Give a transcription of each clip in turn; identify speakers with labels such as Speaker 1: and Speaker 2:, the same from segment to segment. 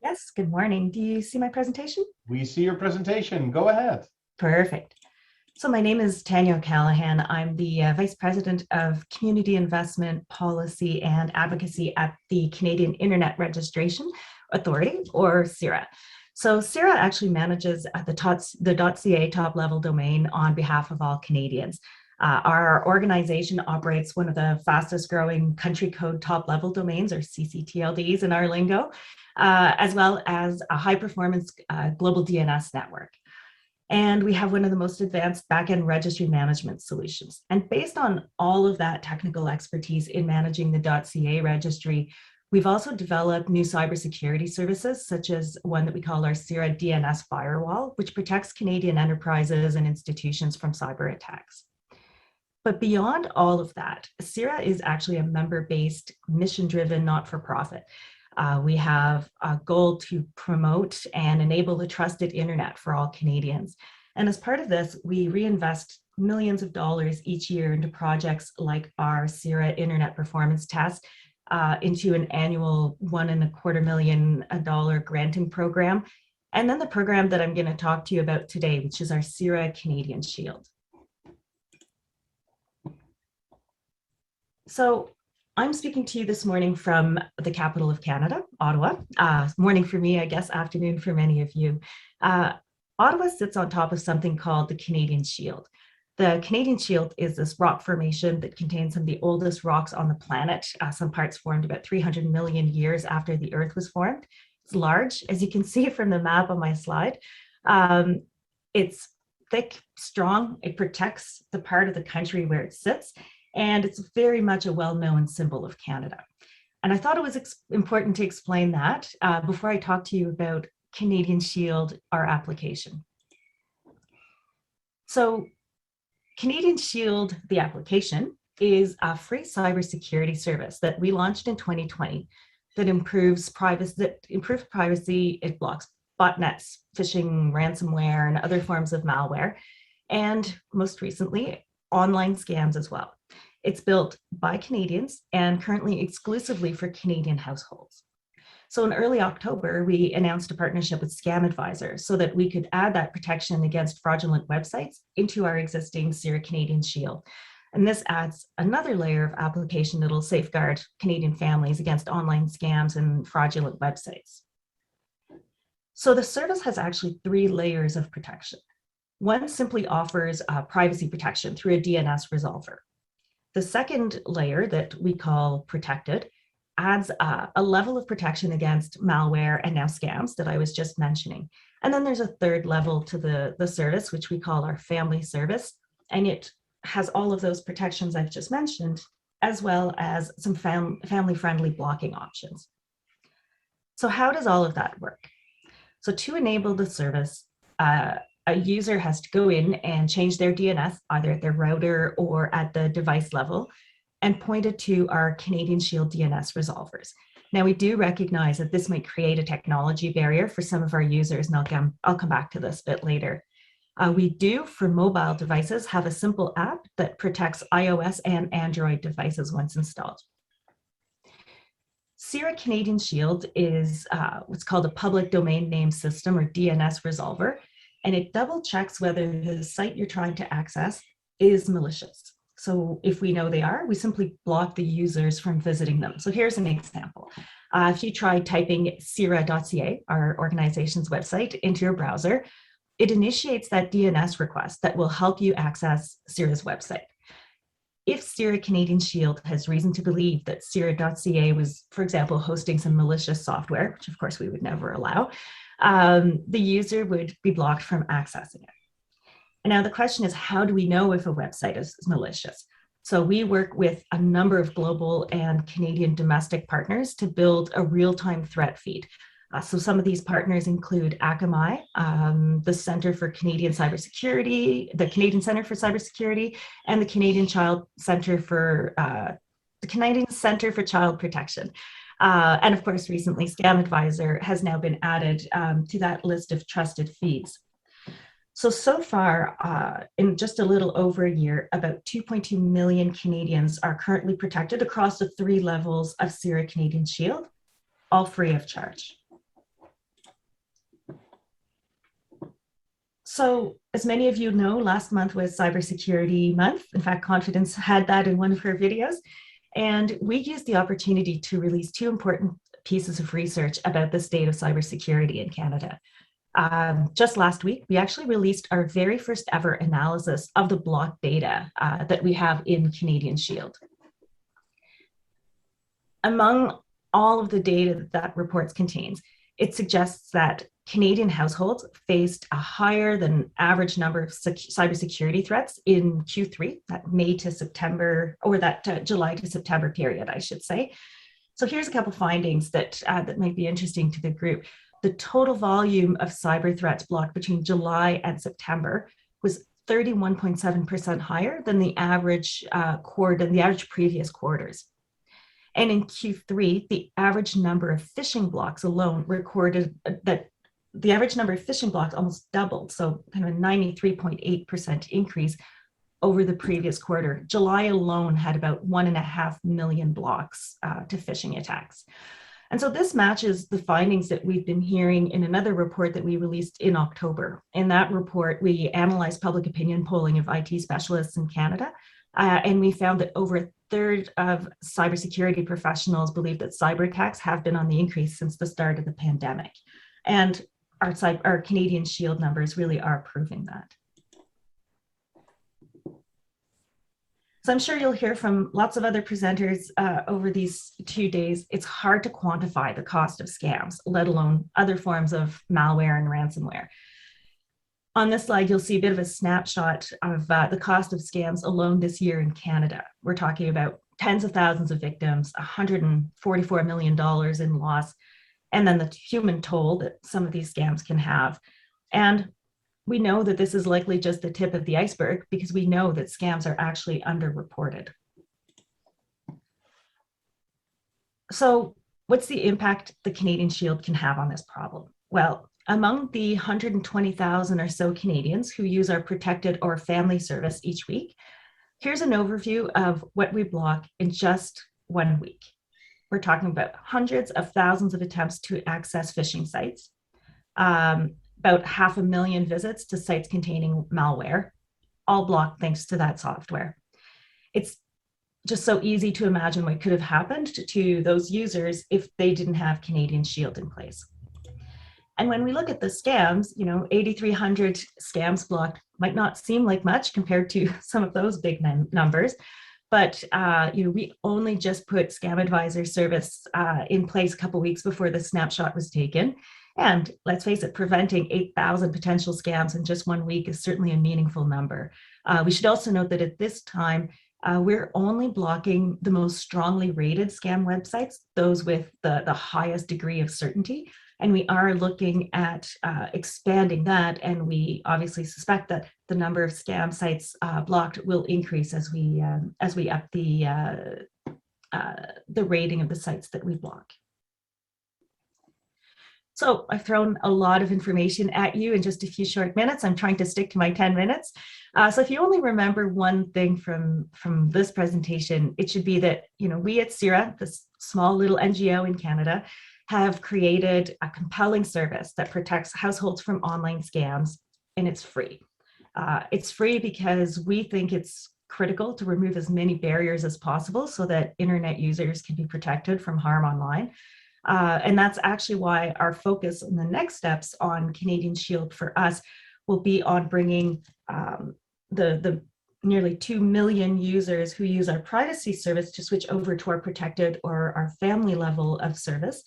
Speaker 1: Yes, good morning. Do you see my presentation?
Speaker 2: We see your presentation. Go ahead.
Speaker 1: Perfect. So my name is Tanya Callahan. I'm the Vice President of Community Investment Policy and Advocacy at the Canadian Internet Registration Authority, or CIRA. So CIRA actually manages the .ca top level domain on behalf of all Canadians. Our organization operates one of the fastest growing country code top level domains, or CCTLDs in our lingo, as well as a high performance global DNS network. And we have one of the most advanced backend registry management solutions. And based on all of that technical expertise in managing the .ca registry, we've also developed new cybersecurity services, such as one that we call our CIRA DNS firewall, which protects Canadian enterprises and institutions from cyber attacks. But beyond all of that, CIRA is actually a member-based, mission-driven, not-for-profit. We have a goal to promote and enable the trusted internet for all Canadians. And as part of this, we reinvest millions of dollars each year into projects like our CIRA Internet Performance Test, into an annual $1.25 million granting program. And then the program that I'm going to talk to you about today, which is our CIRA Canadian Shield. So I'm speaking to you this morning from the capital of Canada, Ottawa. Morning for me, I guess, afternoon for many of you. Ottawa sits on top of something called the Canadian Shield. The Canadian Shield is this rock formation that contains some of the oldest rocks on the planet. Some parts formed about 300 million years after the Earth was formed. It's large, as you can see from the map on my slide. It's thick, strong. It protects the part of the country where it sits. And it's very much a well-known symbol of Canada. And I thought it was important to explain that before I talk to you about Canadian Shield, our application. So Canadian Shield, the application, is a free cybersecurity service that we launched in 2020 that improves privacy. It blocks botnets, phishing, ransomware, and other forms of malware, and most recently, online scams as well. It's built by Canadians and currently exclusively for Canadian households. So in early October, we announced a partnership with ScamAdviser so that we could add that protection against fraudulent websites into our existing CIRA Canadian Shield. And this adds another layer of application that will safeguard Canadian families against online scams and fraudulent websites. So the service has actually 3 layers of protection. One simply offers privacy protection through a DNS resolver. The second layer that we call protected adds a level of protection against malware and now scams that I was just mentioning. And then there's a third level to the service, which we call our family service. And it has all of those protections I've just mentioned, as well as some family-friendly blocking options. So how does all of that work? So to enable the service, a user has to go in and change their DNS, either at their router or at the device level, and point it to our Canadian Shield DNS resolvers. Now, we do recognize that this might create a technology barrier for some of our users, and I'll come back to this a bit later. We do, for mobile devices, have a simple app that protects iOS and Android devices once installed. CIRA Canadian Shield is what's called a public domain name system, or DNS resolver, and it double checks whether the site you're trying to access is malicious. So if we know they are, we simply block the users from visiting them. So here's an example. If you try typing cira.ca, our organization's website, into your browser, it initiates that DNS request that will help you access CIRA's website. If CIRA Canadian Shield has reason to believe that cira.ca was, for example, hosting some malicious software, which of course we would never allow, the user would be blocked from accessing it. And now the question is, how do we know if a website is malicious? So we work with a number of global and Canadian domestic partners to build a real-time threat feed. So some of these partners include ACMI, the Center for Canadian Cybersecurity, the Canadian Center for Cybersecurity, and the Canadian Center for Child Protection. And of course, recently, ScamAdviser has now been added to that list of trusted feeds. So far, in just a little over a year, about 2.2 million Canadians are currently protected across the 3 levels of CIRA Canadian Shield, all free of charge. So, as many of you know, last month was Cybersecurity Month. In fact, Confidence had that in one of her videos. And we used the opportunity to release 2 important pieces of research about the state of cybersecurity in Canada. Just last week, we actually released our very first ever analysis of the block data that we have in Canadian Shield. Among all of the data that report contains, it suggests that Canadian households faced a higher than average number of cybersecurity threats in Q3, that May to September, or that July to September period, I should say. So here's a couple findings that might be interesting to the group. The total volume of cyber threats blocked between July and September was 31.7% higher than the average previous quarters. And in Q3, the average number of phishing blocks alone recorded that the average number of phishing blocks almost doubled, so kind of a 93.8% increase over the previous quarter. July alone had about 1.5 million blocks to phishing attacks. And so this matches the findings that we've been hearing in another report that we released in October. In that report, we analyzed public opinion polling of IT specialists in Canada, and we found that over a third of cybersecurity professionals believe that cyber attacks have been on the increase since the start of the pandemic. And our Canadian Shield numbers really are proving that. So I'm sure you'll hear from lots of other presenters over these 2 days. It's hard to quantify the cost of scams, let alone other forms of malware and ransomware. On this slide, you'll see a bit of a snapshot of the cost of scams alone this year in Canada. We're talking about tens of thousands of victims, $144 million in loss, and then the human toll that some of these scams can have. And we know that this is likely just the tip of the iceberg because we know that scams are actually underreported. So what's the impact the Canadian Shield can have on this problem? Well, among the 120,000 or so Canadians who use our protected or family service each week, here's an overview of what we block in just 1 week. We're talking about hundreds of thousands of attempts to access phishing sites, about 500,000 visits to sites containing malware, all blocked thanks to that software. It's just so easy to imagine what could have happened to those users if they didn't have Canadian Shield in place. And when we look at the scams, 8,300 scams blocked might not seem like much compared to some of those big numbers, but we only just put ScamAdviser service in place a couple of weeks before the snapshot was taken. And let's face it, preventing 8,000 potential scams in just 1 week is certainly a meaningful number. We should also note that at this time, we're only blocking the most strongly rated scam websites, those with the highest degree of certainty. And we are looking at expanding that. And we obviously suspect that the number of scam sites blocked will increase as we up the rating of the sites that we block. So I've thrown a lot of information at you in just a few short minutes. I'm trying to stick to my 10 minutes. So if you only remember one thing from this presentation, it should be that we at CIRA, this small little NGO in Canada, have created a compelling service that protects households from online scams, and it's free. It's free because we think it's critical to remove as many barriers as possible so that internet users can be protected from harm online. And that's actually why our focus in the next steps on Canadian Shield for us will be on bringing the nearly 2 million users who use our privacy service to switch over to our protected or our family level of service,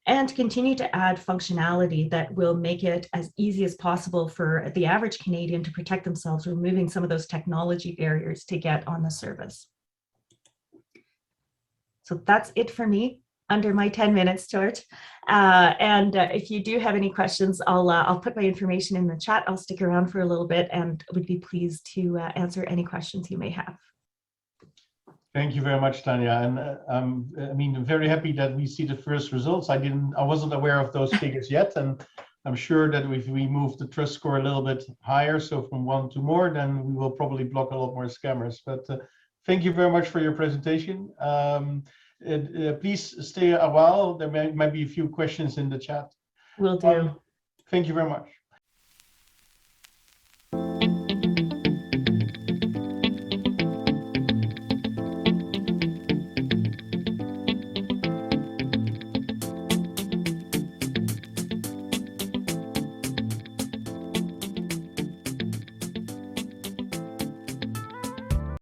Speaker 1: and continue to add functionality that will make it as easy as possible for the average Canadian to protect themselves, removing some of those technology barriers to get on the service. So that's it for me. Under my 10 minutes, George. And if you do have any questions, I'll put my information in the chat. I'll stick around for a little bit and would be pleased to answer any questions you may have.
Speaker 2: Thank you very much, Tanya. And I'm very happy that we see the first results. I wasn't aware of those figures yet, and I'm sure that if we move the trust score a little bit higher, so from 1 to more, then we will probably block a lot more scammers. But thank you very much for your presentation. Please stay a while. There might be a few questions in the chat.
Speaker 1: Will do.
Speaker 2: Thank you very much.